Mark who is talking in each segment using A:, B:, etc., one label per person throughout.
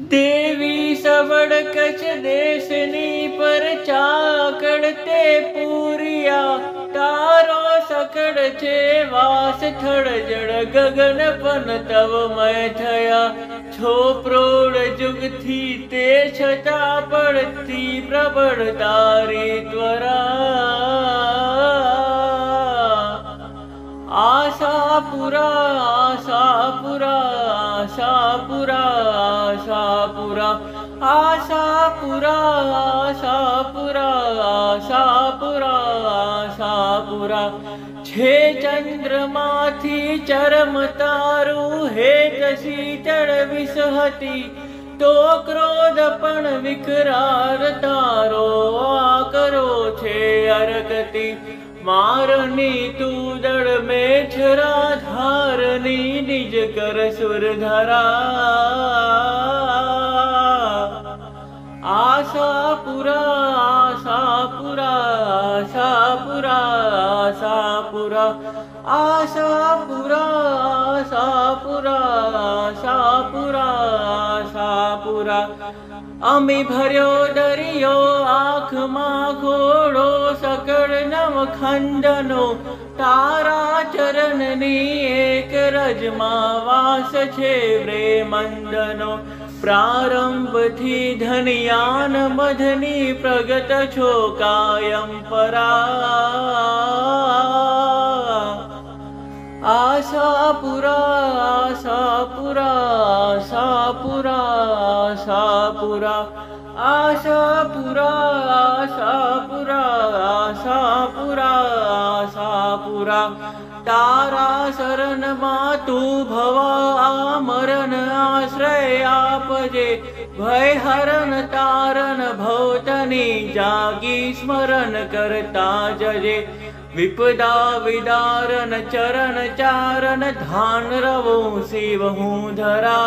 A: देवी सबड़ कछ देशनी पर चाकड़ते पूरिया तारो सकड़ छे वास थड़ जड़ गगन पन तव मय थया छो प्रोड़ जुग थी ते छता पड़ती प्रबड़ तारी त्वरा आशापुरा आशापुरा आशापुरा आशापुरा आशापुरा आशापुरा आशापुरा आशापुरा छे चंद्रमा थी चरम तारू हेत शीतल विसहती तो क्रोध पण विकरार तारो आकरो छे अरकती मारनी तू दड़ में छरा धारनी निज कर सुरधरा आशापुरा आशापुरा आशापुरा आशापुरा आशापुरा आशापुरा आशापुरा आशापुरा अमी भर्यो दरियो आँख मां घोड़ो सकड़ नव खंडनो तारा चरणनी एक रजमा वास छे व्रे मंदनो प्रारंभ थी धनियान मधनी प्रगत छो कायम परा आशापुरा आशापुरा आशापुरा आशापुरा आशापुरा आशापुरा आशापुरा आशापुरा तारा शरण मां तू भवा आमरण आश्रय आपजे भय हरण तारण भवतनी जागी स्मरण करता जजे विपदा विदारण चरण चारण धान रवो शिव हूँ धरा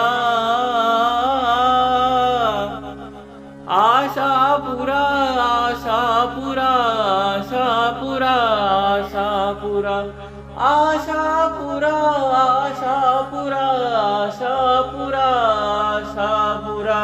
A: आशापुरा आशापुरा आशापुरा आशापुरा आशापुरा आशापुरा आशापुरा आशापुरा।